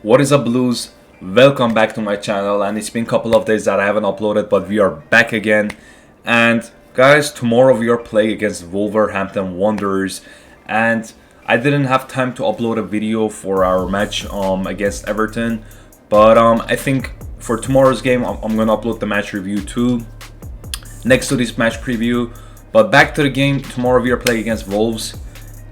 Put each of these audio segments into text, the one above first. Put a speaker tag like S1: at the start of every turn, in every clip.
S1: What is up, Blues? Welcome back to my channel, and it's been a couple of days that I haven't uploaded, but we are back again. And guys, tomorrow we are playing against Wolverhampton Wanderers, and I didn't have time to upload a video for our match against Everton, but I think for tomorrow's game I'm gonna upload the match review too next to this match preview. But back to the game. Tomorrow we are playing against Wolves,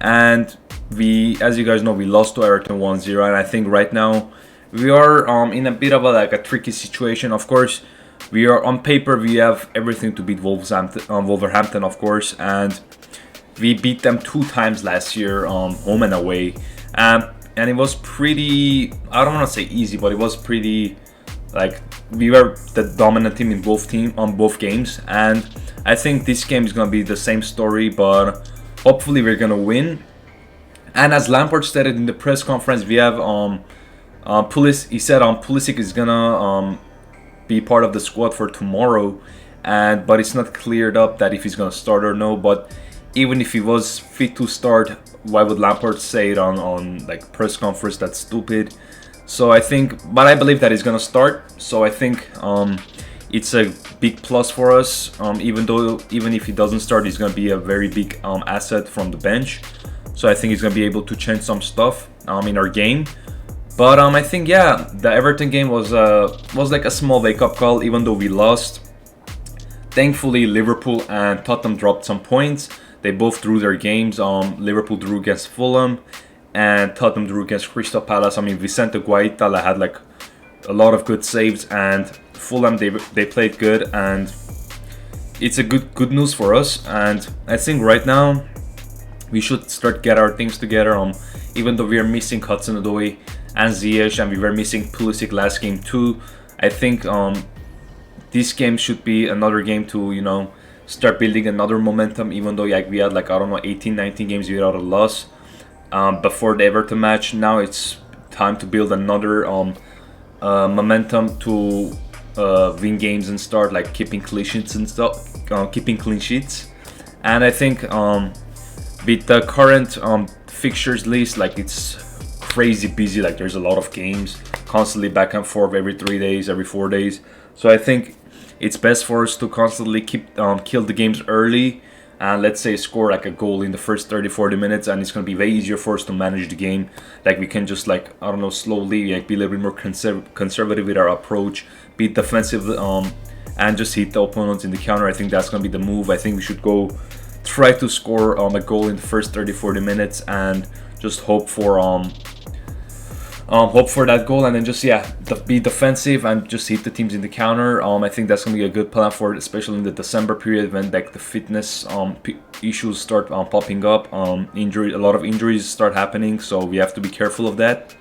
S1: and as you guys know, we lost to Everton 1-0, and I think right now we are in a bit of a tricky situation. Of course, we are on paper, we have everything to beat Wolverhampton, of course, and we beat them 2 times last year, home and away, and it was pretty, I don't want to say easy, but it was pretty, like, we were the dominant team in both games, and I think this game is gonna be the same story, but hopefully we're gonna win. And as Lampard stated in the press conference, we have Pulisic. He said Pulisic is gonna be part of the squad for tomorrow, but it's not cleared up that if he's gonna start or no. But even if he was fit to start, why would Lampard say it on like press conference? That's stupid. So I think, but I believe that he's gonna start. So I think it's a big plus for us. Even if he doesn't start, he's gonna be a very big asset from the bench. So I think he's gonna be able to change some stuff in our game. But I think, yeah, the Everton game was like a small wake-up call, even though we lost. Thankfully, Liverpool and Tottenham dropped some points. They both drew their games. Liverpool drew against Fulham, and Tottenham drew against Crystal Palace. I mean, Vicente Guaita had like a lot of good saves, and Fulham they played good, and it's a good news for us. And I think right now we should start get our things together. Even though we are missing Hudson-Odoi and Ziyech, and we were missing Pulisic last game too, I think this game should be another game to start building another momentum. Even though we had like, I don't know, 18-19 games without a loss before the Everton match. Now it's time to build another momentum to win games and start like keeping clean sheets and stuff, And I think with the current fixtures list, like, it's crazy busy. Like, there's a lot of games constantly back and forth every 3 days, every 4 days. So I think it's best for us to constantly kill the games early, and let's say score like a goal in the first 30-40 minutes, and it's going to be way easier for us to manage the game. Like, we can just, like, I don't know, slowly be a little bit more conservative with our approach, be defensive, and just hit the opponents in the counter. I think that's going to be the move. I think we should try to score a goal in the first 30-40 minutes, and just hope for that goal, and then just be defensive and just hit the teams in the counter. I think that's gonna be a good plan for it, especially in the December period when like the fitness issues start popping up. A lot of injuries start happening, so we have to be careful of that.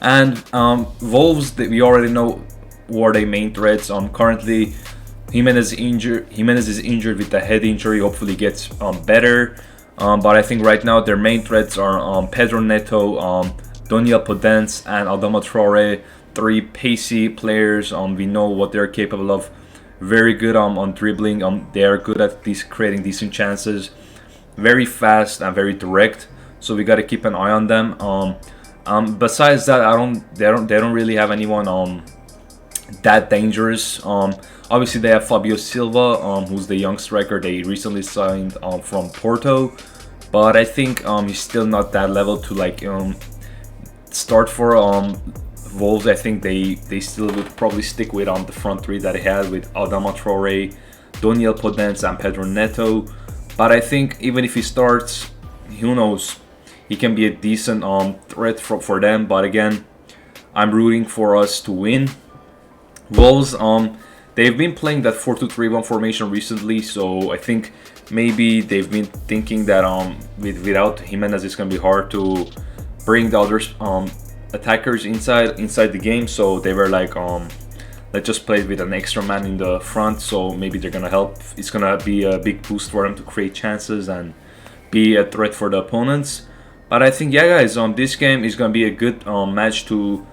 S1: And Wolves, we already know who are their main threats. Currently Jimenez is injured with a head injury. Hopefully gets better. But I think right now their main threats are Pedro Neto, Daniel Podence, and Adama Traore. 3 pacey players. We know what they're capable of. Very good on dribbling. They are good at creating decent chances. Very fast and very direct. So we got to keep an eye on them. Besides that, they don't really have anyone that dangerous. Obviously, they have Fabio Silva, who's the young striker they recently signed from Porto, but I think he's still not that level to like start for Wolves. I think they still would probably stick with the front 3 that he had with Adama Traore, Daniel Podence, and Pedro Neto. But I think even if he starts, who knows, he can be a decent threat for them. But again, I'm rooting for us to win. Wolves, they've been playing that 4-2-3-1 formation recently, so I think maybe they've been thinking that without Jimenez it's gonna be hard to bring the other attackers inside the game. So they were like, let's just play with an extra man in the front. So maybe they're gonna help. It's gonna be a big boost for them to create chances and be a threat for the opponents. But I think, yeah, guys, this game is gonna be a good match to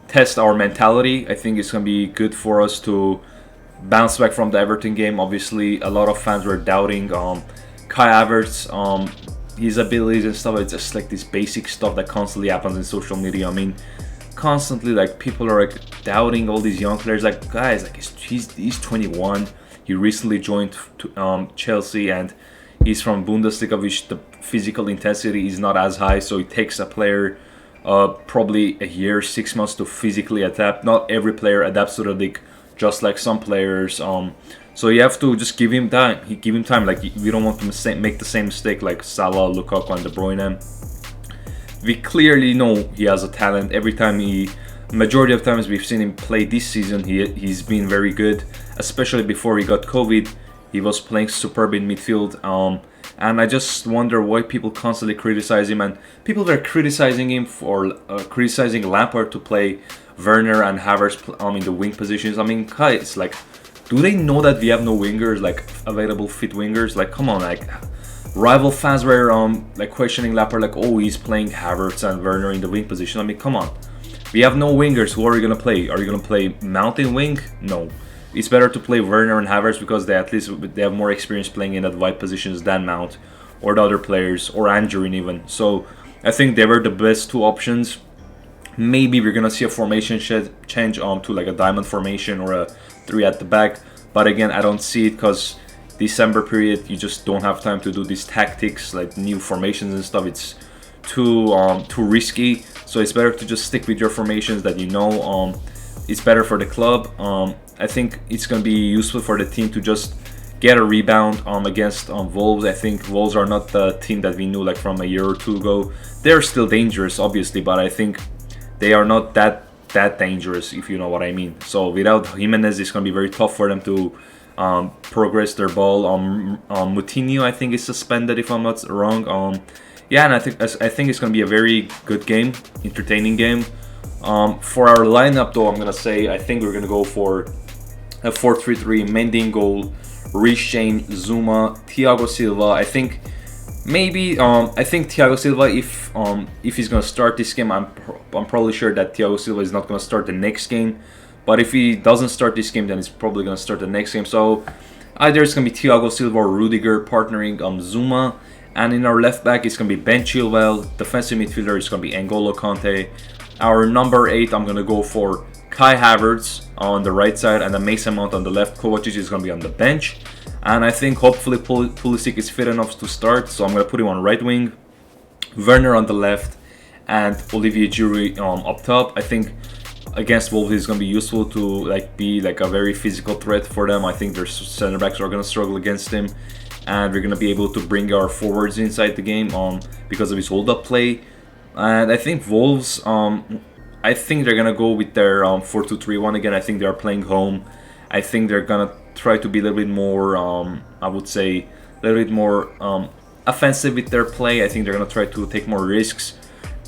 S1: test our mentality. I think it's gonna be good for us to bounce back from the Everton game. Obviously, a lot of fans were doubting Kai Havertz, his abilities and stuff. It's just like this basic stuff that constantly happens in social media. I mean, constantly like people are like doubting all these young players. Like guys, like he's 21. He recently joined Chelsea, and he's from Bundesliga, which the physical intensity is not as high. So it takes a player probably a year, 6 months to physically adapt. Not every player adapts to the league, just like some players. So you have to just give him time. Give him time. Like we don't want to make the same mistake like Salah, Lukaku, and De Bruyne. We clearly know he has a talent. Every time majority of times we've seen him play this season, he's been very good. Especially before he got COVID, he was playing superb in midfield. And I just wonder why people constantly criticize him. And people were criticizing him for criticizing Lampard to play Werner and Havertz in the wing positions. I mean, guys, like, do they know that we have no wingers, like available fit wingers? Like, come on, like. Rival fans were like questioning Lampard, like, oh, he's playing Havertz and Werner in the wing position. I mean, come on. We have no wingers. Who are you gonna play? Are you gonna play Mount in wing? No. It's better to play Werner and Havertz because they have more experience playing in that wide positions than Mount or the other players or Angerin even. So I think they were the best two options. Maybe we're gonna see a formation change to like a diamond formation or a 3 at the back. But again, I don't see it because December period, you just don't have time to do these tactics like new formations and stuff. It's too risky. So it's better to just stick with your formations that you know. It's better for the club. I think it's gonna be useful for the team to just get a rebound against Wolves. I think Wolves are not the team that we knew like from a year or two ago. They're still dangerous, obviously, but I think they are not that dangerous, if you know what I mean. So without Jimenez, it's gonna be very tough for them to progress their ball. Moutinho, I think, is suspended if I'm not wrong. Yeah, and I think it's gonna be a very good game, entertaining game. For our lineup, though, I'm gonna say I think we're gonna go for a 4-3-3. Mendy in goal, Reece James, Zuma, Thiago Silva. I think maybe I think Thiago Silva, if he's gonna start this game, I'm probably sure that Thiago Silva is not gonna start the next game. But if he doesn't start this game, then he's probably going to start the next game. So either it's going to be Thiago Silva or Rudiger partnering Zuma. And in our left back, it's going to be Ben Chilwell. Defensive midfielder is going to be N'Golo Kante. Our number 8, I'm going to go for Kai Havertz on the right side. And then Mason Mount on the left. Kovacic is going to be on the bench. And I think hopefully Pulisic is fit enough to start. So I'm going to put him on right wing. Werner on the left. And Olivier Giroud up top. I think against Wolves is going to be useful to like be like a very physical threat for them. I think their center backs are going to struggle against him, and we're going to be able to bring our forwards inside the game because of his hold-up play. And I think Wolves, I think they're going to go with their 4-2-3-1 again. I think they're playing home. I think they're going to try to be a little bit more, I would say, a little bit more offensive with their play. I think they're going to try to take more risks.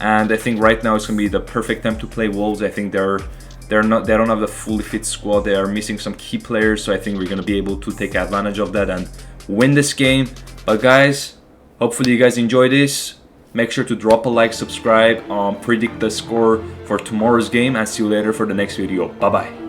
S1: And I think right now it's going to be the perfect time to play Wolves. I think they don't have the fully fit squad. They are missing some key players, so I think we're going to be able to take advantage of that and win this game. But guys, hopefully you guys enjoy this. Make sure to drop a like, subscribe, predict the score for tomorrow's game, and see you later for the next video. Bye bye.